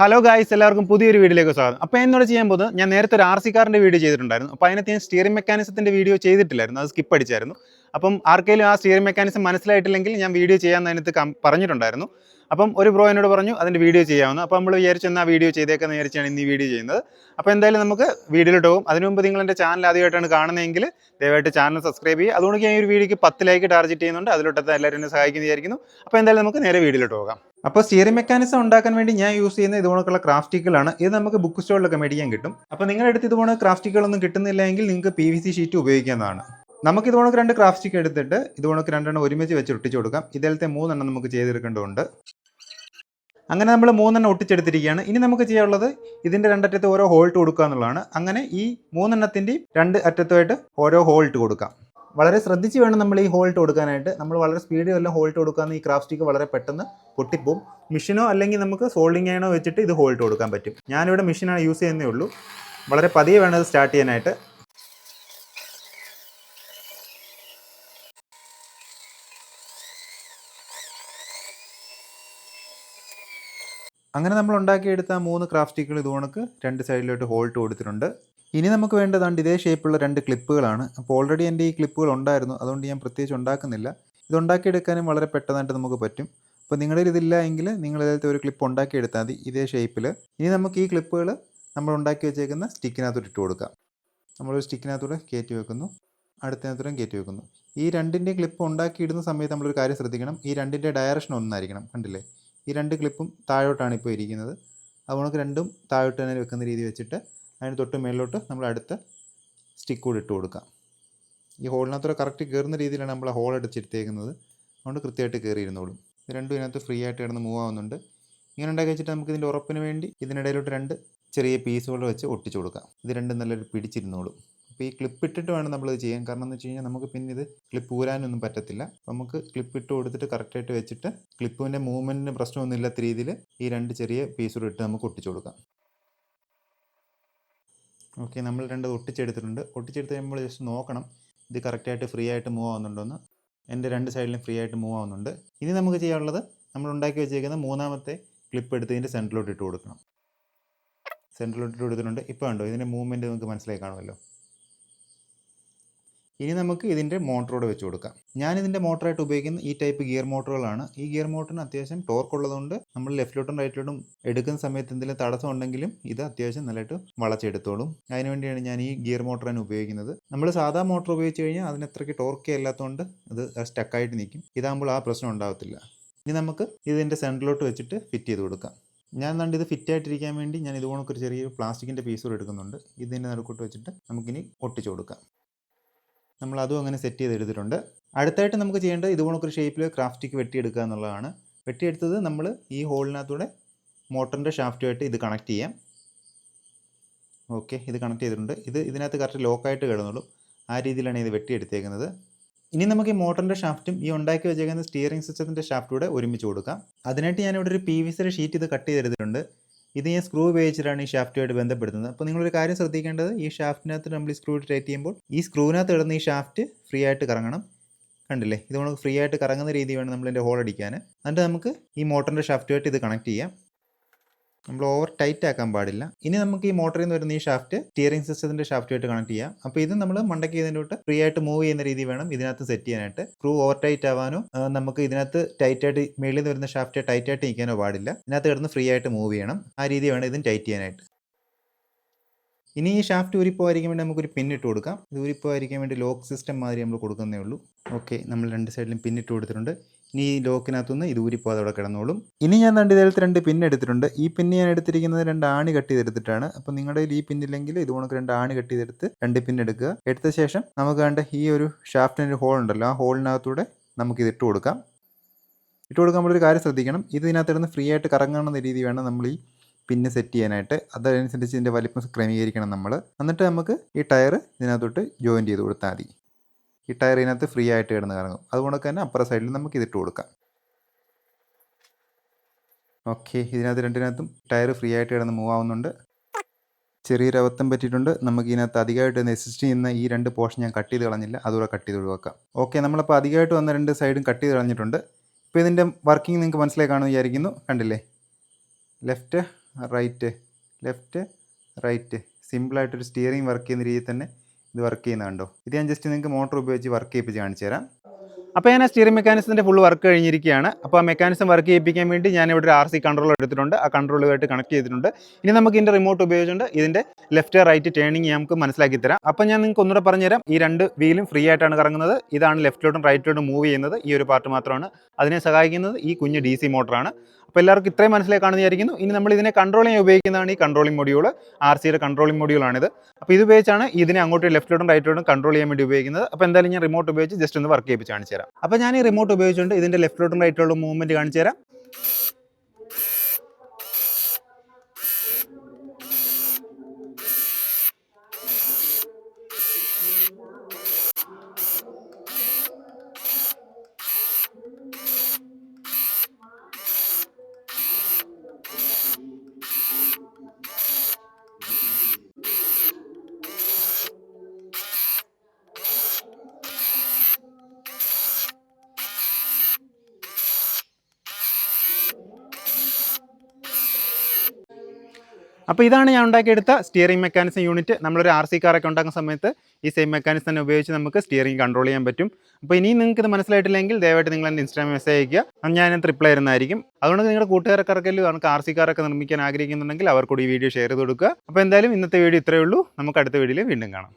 Hello guys, എല്ലാവർക്കും പുതിയൊരു വീഡിയോയിലേക്ക് സ്വാഗതം. അപ്പോൾ എന്നോട് ചെയ്യാൻ പോകുന്നത്, ഞാൻ നേരത്തെ ഒരു RC കാറിൻ്റെ വീഡിയോ ചെയ്തിട്ടുണ്ടായിരുന്നു. അപ്പോൾ അതിനകത്ത് ഞാൻ സ്റ്റിയറിംഗ് മെക്കാനിസത്തിൻ്റെ വീഡിയോ ചെയ്തിട്ടില്ലായിരുന്നു, അത് സ്കിപ്പ് അടിച്ചായിരുന്നു. അപ്പം ആർക്കെങ്കിലും ആ സ്റ്റിയറിംഗ് മെക്കാനിസം മനസ്സിലായിട്ടില്ലെങ്കിൽ ഞാൻ വീഡിയോ ചെയ്യാമെന്ന് അതിനകത്ത് പറഞ്ഞിട്ടുണ്ടായിരുന്നു. അപ്പം ഒരു ബ്രോ എന്നോട് പറഞ്ഞു അതിൻ്റെ വീഡിയോ ചെയ്യാമെന്ന്. അപ്പോൾ നമ്മൾ വിചാരിച്ചെന്നാൽ വീഡിയോ ചെയ്തേക്കെന്ന് വിചാരിച്ചാണ് ഇന്ന് ഈ വീഡിയോ ചെയ്യുന്നത്. അപ്പോൾ എന്തായാലും നമുക്ക് വീഡിയോയിലോട്ട് പോകും. അതിനു മുമ്പ് നിങ്ങൾ എൻ്റെ ചാനൽ ആദ്യമായിട്ടാണ് കാണുന്നതെങ്കിൽ ദയവായിട്ട് ചാനൽ സബ്സ്ക്രൈബ് ചെയ്യുക. അതുകൊണ്ട് ഞാൻ ഈ ഒരു വീഡിയോക്ക് 10 ലൈക്ക് ടാർഗറ്റ് ചെയ്യുന്നുണ്ട്. അതിലോട്ടത്തെ എല്ലാവരും എന്നെ സഹായിക്കുന്നു വിചാരിക്കുന്നു. അപ്പോൾ എന്തായാലും നമുക്ക് നേരെ വീഡിയോയിലോട്ട് പോകാം. അപ്പോൾ സ്റ്റിയറിംഗ് മെക്കാനിസം ഉണ്ടാക്കാൻ വേണ്ടി ഞാൻ യൂസ് ചെയ്യുന്ന ഇതുപോലുള്ള ക്രാഫ്റ്റിക്കുകളാണ്. ഇത് നമുക്ക് ബുക്ക് സ്റ്റോറിലൊക്കെ മേടിക്കാൻ കിട്ടും. അപ്പോൾ നിങ്ങളുടെ അടുത്ത് ഇതുപോലെ ക്രാഫ്റ്റിക്കുകളൊന്നും കിട്ടുന്നില്ല എങ്കിൽ നിങ്ങൾക്ക് PVC ഷീറ്റ് ഉപയോഗിക്കാവുന്നതാണ്. നമുക്ക് ഇതുപോലെ 2 ക്രാഫ്റ്റിക്ക് എടുത്തിട്ട് ഇതുപോലെ 2 ഒരുമിച്ച് വെച്ച് ഒട്ടിച്ചു കൊടുക്കാം. ഇതിലത്തെ 3 നമുക്ക് ചെയ്തെടുക്കേണ്ടതുണ്ട്. അങ്ങനെ നമ്മൾ 3 ഒട്ടിച്ചെടുത്തിരിക്കുകയാണ്. ഇനി നമുക്ക് ചെയ്യാനുള്ളത് ഇതിൻ്റെ 2 അറ്റത്ത് ഓരോ ഹോൾട്ട് കൊടുക്കുക എന്നുള്ളതാണ്. അങ്ങനെ ഈ 3 2 അറ്റത്തുമായിട്ട് ഓരോ ഹോൾട്ട് കൊടുക്കാം. വളരെ ശ്രദ്ധിച്ച് വേണം നമ്മൾ ഈ ഹോൾട്ട് കൊടുക്കാനായിട്ട്. നമ്മൾ വളരെ സ്പീഡിൽ വല്ല ഹോൾട്ട് കൊടുക്കാമെന്ന് ഈ ക്രാഫ്റ്റ് സ്റ്റിക്ക് വളരെ പെട്ടെന്ന് പൊട്ടിപ്പോവും. മെഷീനോ അല്ലെങ്കിൽ നമുക്ക് സോൾഡിംഗ് അയണോ വെച്ചിട്ട് ഇത് ഹോൾട്ട് കൊടുക്കാൻ പറ്റും. ഞാനിവിടെ മെഷീനാണ് യൂസ് ചെയ്യുന്നേ ഉള്ളൂ. വളരെ പതിയെ വേണം ഇത് സ്റ്റാർട്ട് ചെയ്യാനായിട്ട്. അങ്ങനെ നമ്മൾ ഉണ്ടാക്കിയെടുത്ത 3 ക്രാഫ്റ്റ് സ്റ്റിക്കുകൾ ഇതുകണക്ക് 2 സൈഡിലോട്ട് ഹോൾട്ട് കൊടുത്തിട്ടുണ്ട്. ഇനി നമുക്ക് വേണ്ടതാണ്ട് ഇതേ ഷേപ്പുള്ള 2 ക്ലിപ്പുകളാണ്. അപ്പോൾ ഓൾറെഡി എൻ്റെ ഈ ക്ലിപ്പുകൾ ഉണ്ടായിരുന്നു, അതുകൊണ്ട് ഞാൻ പ്രത്യേകിച്ച് ഉണ്ടാക്കുന്നില്ല. ഇത് ഉണ്ടാക്കിയെടുക്കാനും വളരെ പെട്ടെന്നായിട്ട് നമുക്ക് പറ്റും. അപ്പോൾ നിങ്ങളുടെ ഇതില്ല എങ്കിൽ നിങ്ങൾ ഇതിലത്തെ ഒരു ക്ലിപ്പ് ഉണ്ടാക്കിയെടുത്താൽ മതി ഇതേ ഷേപ്പിൽ. ഇനി നമുക്ക് ഈ ക്ലിപ്പുകൾ നമ്മൾ ഉണ്ടാക്കി വെച്ചേക്കുന്ന സ്റ്റിക്കിനകത്തോട്ട് ഇട്ട് കൊടുക്കാം. നമ്മളൊരു സ്റ്റിക്കിനകത്തൂടെ കയറ്റി വെക്കുന്നു, അടുത്തതിനകത്തൂടെ കയറ്റി വെക്കുന്നു. ഈ 2ൻ്റെയും ക്ലിപ്പ് ഉണ്ടാക്കിയിടുന്ന സമയത്ത് നമ്മളൊരു കാര്യം ശ്രദ്ധിക്കണം, ഈ 2ൻ്റെ ഡയറക്ഷൻ ഒന്നായിരിക്കണം. കണ്ടില്ലേ, ഈ 2 ക്ലിപ്പും താഴോട്ടാണ് ഇപ്പോൾ ഇരിക്കുന്നത്. അതുകൊണ്ട് 2ഉം താഴോട്ട് തന്നെ വെക്കുന്ന രീതി വെച്ചിട്ട് അതിന് തൊട്ട് മേളിലോട്ട് നമ്മൾ അടുത്ത സ്റ്റിക്ക് കൂടി ഇട്ട് കൊടുക്കാം. ഈ ഹോളിനകത്തോടെ കറക്റ്റ് കയറുന്ന രീതിയിലാണ് നമ്മൾ ഹോൾ അടിച്ചെടുത്തേക്കുന്നത്. അതുകൊണ്ട് കൃത്യമായിട്ട് കയറിയിരുന്നോളും. ഇത് രണ്ടും ഇതിനകത്ത് ഫ്രീ ആയിട്ട് കിടന്ന് മൂവ് ആവുന്നുണ്ട്. ഇങ്ങനെ ഉണ്ടാക്കി വെച്ചിട്ട് നമുക്ക് ഇതിൻ്റെ ഉറപ്പിന് വേണ്ടി ഇതിനിടയിലോട്ട് 2 ചെറിയ പീസുകൾ വെച്ച് ഒട്ടിച്ചു കൊടുക്കാം. ഇത് രണ്ടും നല്ലൊരു പിടിച്ചിരുന്നോളും. അപ്പോൾ ഈ ക്ലിപ്പ് ഇട്ടിട്ട് വേണം നമ്മളിത് ചെയ്യാൻ. കാരണം എന്ന് വെച്ച് കഴിഞ്ഞാൽ നമുക്ക് പിന്നെ ഇത് ക്ലിപ്പ് ഊരാനൊന്നും പറ്റത്തില്ല. അപ്പോൾ നമുക്ക് ക്ലിപ്പ് ഇട്ട് കൊടുത്തിട്ട് കറക്റ്റായിട്ട് വെച്ചിട്ട് ക്ലിപ്പിൻ്റെ മൂവ്മെൻറ്റിന് പ്രശ്നമൊന്നും ഇല്ലാത്ത രീതിയിൽ ഈ 2 ചെറിയ പീസുകൾ ഇട്ട് നമുക്ക് ഒട്ടിച്ചു കൊടുക്കാം. ഓക്കെ, നമ്മൾ 2 ഒട്ടിച്ചെടുത്തിട്ടുണ്ട്. ഒട്ടിച്ചെടുത്ത് നമ്മൾ ജസ്റ്റ് നോക്കണം ഇത് കറക്റ്റായിട്ട് ഫ്രീ ആയിട്ട് മൂവ് ആവുന്നുണ്ടോയെന്ന്. എൻ്റെ 2 സൈഡിലും ഫ്രീ ആയിട്ട് മൂവ് ആവുന്നുണ്ട്. ഇനി നമുക്ക് ചെയ്യാനുള്ളത് നമ്മൾ ഉണ്ടാക്കി വെച്ചേക്കുന്ന 3ാമത്തെ ക്ലിപ്പ് എടുത്ത് ഇതിൻ്റെ സെൻറ്ററിലോട്ട് ഇട്ട് കൊടുക്കണം. സെൻറ്ററിലോട്ട് ഇട്ട് കൊടുത്തിട്ടുണ്ട്. ഇപ്പോൾ കണ്ടോ ഇതിൻ്റെ മൂവ്മെൻറ്റ് നിങ്ങൾക്ക് മനസ്സിലായി കാണുമല്ലോ. ഇനി നമുക്ക് ഇതിൻ്റെ മോട്ടറോട് വെച്ച് കൊടുക്കാം. ഞാനിതിൻ്റെ മോട്ടറായിട്ട് ഉപയോഗിക്കുന്ന ഈ ടൈപ്പ് ഗിയർ മോട്ടറുകളാണ്. ഈ ഗിയർ മോട്ടറിന് അത്യാവശ്യം ടോർക്ക് ഉള്ളതുകൊണ്ട് നമ്മൾ ലെഫ്റ്റിലോട്ടും റൈറ്റിലോട്ടും എടുക്കുന്ന സമയത്ത് എന്തെങ്കിലും തടസ്സം ഉണ്ടെങ്കിലും ഇത് അത്യാവശ്യം നല്ലതായിട്ട് വളച്ചെടുത്തോളും. അതിനുവേണ്ടിയാണ് ഞാൻ ഈ ഗിയർ മോട്ടർ തന്നെ ഉപയോഗിക്കുന്നത്. നമ്മൾ സാധാ മോട്ടർ ഉപയോഗിച്ച് കഴിഞ്ഞാൽ അതിന് അത്രയ്ക്ക് ടോർക്കേ അല്ലാത്തതുകൊണ്ട് ഇത് സ്റ്റക്കായിട്ട് നിൽക്കും. ഇതാകുമ്പോൾ ആ പ്രശ്നം ഉണ്ടാകത്തില്ല. ഇനി നമുക്ക് ഇതിൻ്റെ സെൻറ്ററിലോട്ട് വെച്ചിട്ട് ഫിറ്റ് ചെയ്ത് കൊടുക്കാം. ഞാൻ കണ്ട് ഇത് ഫിറ്റായിട്ടിരിക്കാൻ വേണ്ടി ഞാൻ ഇതുപോലൊരു ചെറിയൊരു പ്ലാസ്റ്റിക്കിൻ്റെ പീസ് എടുക്കുന്നുണ്ട്. ഇതിൻ്റെ നടുക്കോട്ട് വെച്ചിട്ട് നമുക്കിനി ഒട്ടിച്ചു കൊടുക്കാം. നമ്മൾ അതും അങ്ങനെ സെറ്റ് ചെയ്തെടുത്തിട്ടുണ്ട്. അടുത്തായിട്ട് നമുക്ക് ചെയ്യേണ്ടത് ഇതുപോലൊരു ഷേപ്പിൽ ക്രാഫ്റ്റ് സ്റ്റിക്ക് വെട്ടിയെടുക്കുക എന്നുള്ളതാണ്. വെട്ടിയെടുത്തത് നമ്മൾ ഈ ഹോളിനകത്തൂടെ മോട്ടറിൻ്റെ ഷാഫ്റ്റുമായിട്ട് ഇത് കണക്ട് ചെയ്യാം. ഓക്കെ, ഇത് കണക്ട് ചെയ്തിട്ടുണ്ട്. ഇത് ഇതിനകത്ത് കറക്റ്റ് ലോക്കായിട്ട് കിടന്നുള്ളൂ. ആ രീതിയിലാണ് ഇത് വെട്ടിയെടുത്തേക്കുന്നത്. ഇനി നമുക്ക് ഈ മോട്ടറിൻ്റെ ഷാഫ്റ്റും ഈ ഉണ്ടാക്കി വെച്ചേക്കുന്ന സ്റ്റിയറിംഗ് സിസ്റ്റത്തിൻ്റെ ഷാഫ്റ്റൂടെ ഒരുമിച്ച് കൊടുക്കാം. അതിനായിട്ട് ഞാനിവിടെ ഒരു PVC ഷീറ്റ് ഇത് കട്ട് ചെയ്തെടുത്തിട്ടുണ്ട്. ഇത് ഞാൻ സ്ക്രൂ ഉപയോഗിച്ചിട്ടാണ് ഈ ഷാഫ്റ്റുമായിട്ട് ബന്ധപ്പെടുത്തുന്നത്. അപ്പോൾ നിങ്ങളൊരു കാര്യം ശ്രദ്ധിക്കേണ്ടത്, ഈ ഷാഫ്റ്റിനകത്ത് നമ്മൾ ഈ സ്ക്രൂ ടൈറ്റ് ചെയ്യുമ്പോൾ ഈ സ്ക്രൂവിനകത്ത് ഇടുന്ന ഈ ഷാഫ്റ്റ് ഫ്രീ ആയിട്ട് കറങ്ങണം. കണ്ടില്ലേ, ഇത് നമുക്ക് ഫ്രീ ആയിട്ട് കറങ്ങുന്ന രീതി വേണം നമ്മളിതിൻ്റെ ഹോൾ അടിക്കാൻ. എന്നിട്ട് നമുക്ക് ഈ മോട്ടറിൻ്റെ ഷാഫ്റ്റുമായിട്ട് ഇത് കണക്ട് ചെയ്യാം. നമ്മൾ ഓവർ ടൈറ്റ് ആക്കാൻ പാടില്ല. ഇനി നമുക്ക് ഈ മോട്ടറിൽ നിന്ന് വരുന്ന ഈ ഷാഫ്റ്റ് സ്റ്റിയറിംഗ് സിസ്റ്റത്തിൻ്റെ ഷാഫ്റ്റുമായിട്ട് കണക്ട് ചെയ്യാം. അപ്പോൾ ഇത് നമ്മൾ മണ്ടയ്ക്ക് ചെയ്തതിനോട്ട് ഫ്രീ ആയിട്ട് മൂവ് ചെയ്യുന്ന രീതി വേണം ഇതിനകത്ത് സെറ്റ് ചെയ്യാനായിട്ട്. സ്ക്രൂ ഓവർ ടൈറ്റ് ആവാനോ നമുക്ക് ഇതിനകത്ത് ടൈറ്റായിട്ട് മേളിൽ നിന്ന് വരുന്ന ഷാഫ്റ്റ് ടൈറ്റായിട്ട് നിൽക്കാനോ പാടില്ല. ഇതിനകത്ത് കിടന്ന് ഫ്രീ ആയിട്ട് മൂവ് ചെയ്യണം. ആ രീതി വേണം ഇതിന് ടൈറ്റ് ചെയ്യാനായിട്ട്. ഇനി ഈ ഷാഫ്റ്റ് ഊരിപ്പോയിരിക്കാൻ വേണ്ടി നമുക്കൊരു പിന്നിട്ട് കൊടുക്കാം. ഇത് ഊരിപ്പോയിരിക്കാൻ വേണ്ടി ലോക്ക് സിസ്റ്റം മാതിരി നമ്മൾ കൊടുക്കുന്നേ ഉള്ളൂ. ഓക്കെ, നമ്മൾ 2 സൈഡിലും പിന്നിട്ട് കൊടുത്തിട്ടുണ്ട്. ഇനി ഈ ലോക്കിനകത്തുനിന്ന് ഇത് ഊരിപ്പോകാതെ അവിടെ കിടന്നോളും. ഇനി ഞാൻ ഇതിലത്തെ 2 പിൻ എടുത്തിട്ടുണ്ട്. ഈ പിന്ന് ഞാൻ എടുത്തിരിക്കുന്നത് 2 ആണി കട്ട് ചെയ്തെടുത്തിട്ടാണ്. അപ്പോൾ നിങ്ങളുടെ ഈ പിന്നില്ലെങ്കിൽ ഇതുകൊണ്ട് 2 ആണി കട്ട് ചെയ്തെടുത്ത് 2 പിൻ എടുക്കുക. എടുത്ത ശേഷം നമുക്ക് വേണ്ട ഈ ഒരു ഷാഫ്റ്റിൻ്റെ ഹോൾ ഉണ്ടല്ലോ, ആ ഹോളിനകത്തൂടെ നമുക്കിത് ഇട്ട് കൊടുക്കാം. ഇട്ട് കൊടുക്കുമ്പോൾ ഒരു കാര്യം ശ്രദ്ധിക്കണം, ഇതിനകത്തിരുന്ന് ഫ്രീ ആയിട്ട് കറങ്ങുന്ന രീതി വേണം നമ്മൾ ഈ പിന്നെ സെറ്റ് ചെയ്യാനായിട്ട്. അതനുസരിച്ച് ഇതിൻ്റെ വലിപ്പം ക്രമീകരിക്കണം നമ്മൾ. എന്നിട്ട് നമുക്ക് ഈ ടയർ ഇതിനകത്തോട്ട് ജോയിൻറ്റ് ചെയ്ത് കൊടുത്താൽ മതി. ഈ ടയർ ഇതിനകത്ത് ഫ്രീ ആയിട്ട് കിടന്ന് കറങ്ങും. അതുകൊണ്ട് തന്നെ അപ്പുറ സൈഡിൽ നമുക്ക് ഇതിട്ട് കൊടുക്കാം. ഓക്കെ, ഇതിനകത്ത് 2നും ടയർ ഫ്രീ ആയിട്ട് കിടന്ന് മൂവ് ആവുന്നുണ്ട്. ചെറിയൊരു അബദ്ധം പറ്റിയിട്ടുണ്ട്. നമുക്ക് ഇതിനകത്ത് അധികമായിട്ട് അസിസ്റ്റ് ചെയ്യുന്ന ഈ 2 പോർഷൻ ഞാൻ കട്ട് ചെയ്ത് കളഞ്ഞില്ല, അതുകൂടെ കട്ട് ചെയ്ത് ഒഴിവാക്കാം. ഓക്കെ, നമ്മളപ്പോൾ അധികമായിട്ട് വന്ന 2 സൈഡും കട്ട് ചെയ്ത് കളഞ്ഞിട്ടുണ്ട്. ഇപ്പോൾ ഇതിൻ്റെ വർക്കിംഗ് നിങ്ങൾക്ക് മനസ്സിലായി കാണുമെന്ന് വിചാരിക്കുന്നു. കണ്ടില്ലേ, ലെഫ്റ്റ് റൈറ്റ്, ലെഫ്റ്റ്, റൈറ്റ്. സിമ്പിളായിട്ടൊരു സ്റ്റിയറിംഗ് വർക്ക് ചെയ്യുന്ന രീതിയിൽ തന്നെ ഇത് വർക്ക് ചെയ്യുന്നത് കണ്ടോ. ഇത് ഞാൻ ജസ്റ്റ് നിങ്ങൾക്ക് മോട്ടർ ഉപയോഗിച്ച് വർക്ക് ചെയ്യിപ്പിച്ച് കാണിച്ചു തരാം. അപ്പോൾ ഞാൻ ആ സ്റ്റിയറിംഗ് മെക്കാനിസത്തിൻ്റെ ഫുൾ വർക്ക് കഴിഞ്ഞിരിക്കുകയാണ്. അപ്പോൾ ആ മെക്കാനിസം വർക്ക് ചെയ്യിപ്പിക്കാൻ വേണ്ടി ഞാൻ ഇവിടെ ഒരു RC കൺട്രോളർ എടുത്തിട്ടുണ്ട്. ആ കൺട്രോളുമായിട്ട് കണക്ട് ചെയ്തിട്ടുണ്ട്. ഇനി നമുക്ക് ഇതിൻ്റെ റിമോട്ട് ഉപയോഗിച്ചുകൊണ്ട് ഇതിൻ്റെ ലെഫ്റ്റ് റൈറ്റ് ടേണിംഗ് നമുക്ക് മനസ്സിലാക്കി തരാം. അപ്പോൾ ഞാൻ നിങ്ങൾക്ക് ഒന്നുകൂടെ പറഞ്ഞുതരാം. ഈ രണ്ട് വീലും ഫ്രീ ആയിട്ടാണ് കറങ്ങുന്നത്. ഇതാണ് ലെഫ്റ്റിലോട്ടും റൈറ്റിലോട്ടും മൂവ് ചെയ്യുന്നത്. ഈ ഒരു പാർട്ട് മാത്രമാണ്. അതിനെ സഹായിക്കുന്നത് ഈ കുഞ്ഞ് DC മോട്ടറാണ്. അപ്പോൾ എല്ലാവർക്കും ഇത്രയും മനസ്സിലായി കാണുന്ന വിചാരിക്കുന്നു. ഇനി നമ്മൾ ഇതിനെ കൺട്രോൾ ചെയ്യാൻ ഉപയോഗിക്കുന്നതാണ് ഈ കൺട്രോളിംഗ് മൊഡ്യൂൾ. RCയുടെ കൺട്രോളിംഗ് മൊഡ്യൂളാണിത്. അപ്പോൾ ഇത് ഉപയോഗിച്ചാണ് ഇതിനെ അങ്ങോട്ട് ലെഫ്റ്റിലോട്ടും റൈറ്റിലോട്ടും കൺട്രോൾ ചെയ്യാൻ വേണ്ടി ഉപയോഗിക്കുന്നത്. അപ്പോൾ എന്തായാലും ഞാൻ റിമോട്ട് ഉപയോഗിച്ച് ജസ്റ്റ് ഒന്ന് വർക്ക് ചെയ്യിപ്പിച്ച് കാണിച്ചു തരാം. അപ്പോൾ ഞാൻ ഈ റിമോട്ട് ഉപയോഗിച്ചുകൊണ്ട് ഇതിൻ്റെ ലെഫ്റ്റിലോട്ടും റൈറ്റിലോട്ടും മൂവ്മെൻറ്റ് കാണിച്ചു തരാം. അപ്പോൾ ഇതാണ് ഞാൻ ഉണ്ടാക്കിയെടുത്ത സ്റ്റിയറിംഗ് മെക്കാനിസം യൂണിറ്റ്. നമ്മളൊരു RC കാറൊക്കെ ഉണ്ടാക്കുന്ന സമയത്ത് ഈ സെയിം മെക്കാനിസം തന്നെ ഉപയോഗിച്ച് നമുക്ക് സ്റ്റിയറിംഗ് കൺട്രോൾ ചെയ്യാൻ പറ്റും. അപ്പോൾ ഇനിയും നിങ്ങൾക്ക് ഇത് മനസ്സിലായിട്ടില്ലെങ്കിൽ ദയവായിട്ട് നിങ്ങൾ എൻ്റെ ഇൻസ്റ്റാഗ്രാം മെസ്സേജ് അയക്കുക. ഞാനത് റിപ്ലൈ തരുന്നതായിരിക്കും. അതുകൊണ്ട് നിങ്ങളുടെ കൂട്ടുകാർക്കാർക്കെങ്കിലും നമുക്ക് RC കാറൊക്കെ നിർമ്മിക്കാൻ ആഗ്രഹിക്കുന്നുണ്ടെങ്കിൽ അവർക്കൂടി ഈ വീഡിയോ ഷെയർ ചെയ്ത് കൊടുക്കുക. അപ്പോൾ എന്തായാലും ഇന്നത്തെ വീഡിയോ ഇത്രയേ ഉള്ളൂ. നമുക്ക് അടുത്ത വീഡിയോയിൽ വീണ്ടും കാണാം.